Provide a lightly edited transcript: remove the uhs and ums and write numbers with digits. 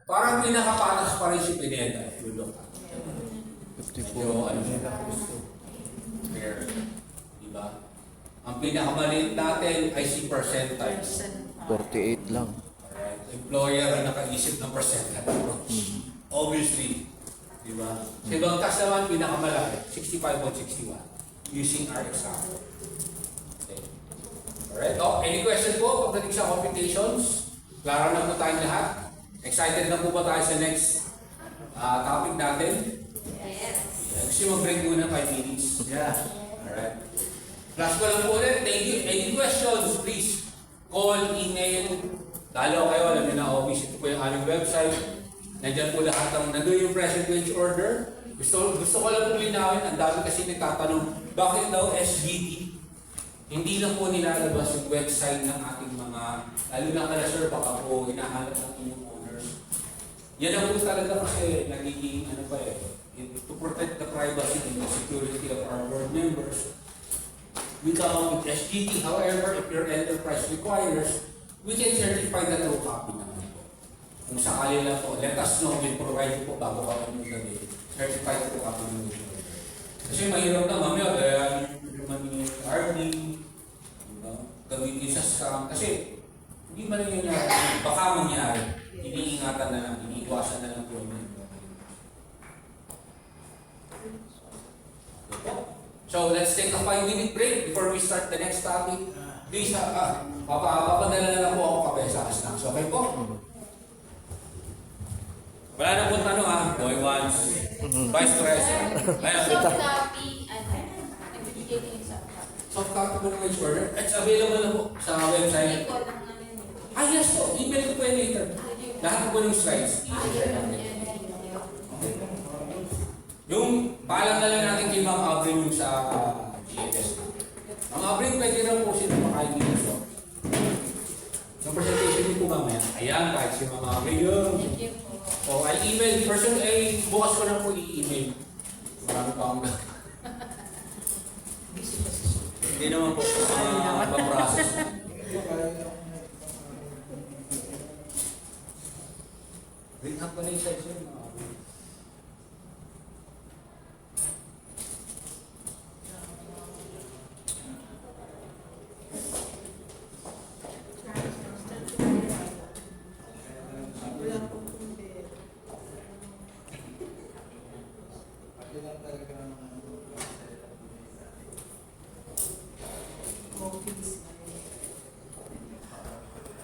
Parang pinakapatas pa rin si Pineda, if you look at. 54. Ano siya? Fair. Diba? Ang pinakamaliit natin ay si percentiles. 48 lang. Alright. Employer ang nakaisip ng percentile. Obviously. Diba? Sa ibang task naman, pinakamalaki, 65.61. Using our example. Okay. Alright. Oh, any question po pagdating sa computations? Klaro na po tayong lahat? Excited na po ba tayo sa next topic natin? Yes. Gusto nyo mag-break muna 5 minutes? Yeah. Alright. Flash ko lang po ulit. Thank you. Any questions, please call, email. Dalaw kayo, alam nyo na office. Ito po yung aming website. Nandiyan po lahat ng nandun yung present wage order. Gusto ko lang po linawin. Ang dami kasi nagtatanong, bakit daw SGT? Hindi lang po nilalabas yung website ng ating mga, lalo na kala sir, baka po hinahanap ng inyong owners. Yan ang po talaga kasi nagiging ano pa to protect the privacy and the security of our board members. Without SGT, however, if your enterprise requires, we can certify the true copy naman po. Kung sakali lang po, let us know, we'll provide po bago kami yung gabi. Certified true copy naman po. Kasi mahirap na mamaya, kaya naman yung RD, gamitin sa scam. Kasi hindi man yung nangyari, baka mangyari. Iniingatan na lang, iniiwasan na lang po yun. So let's take a 5-minute break before we start the next topic. Please, papadala na lang po ako kape sa snacks. Okay po? Wala na pong tanong ha. Going once. Vice President. Soft copy, nagbibigay din yung soft copy. Soft copy po ng wage order. It's available na po sa website. Hindi ko lang namin yun. Ah yes po. Email ko po yan later. Lahat po ng slides. Yan. Yung paalam na lang natin kay Ma'am Abrin yung sa GFS. Ma'am Abrin, pwede rin po sila makain dito. So, yung presentation din po mamaya. Ayan, kahit si Ma'am Abrin yun. Thank you po. So, I'll email. Person A, bukas ko na po i-email. Marami pa akong hindi naman po pa-process. Bring up ko na yung size yun.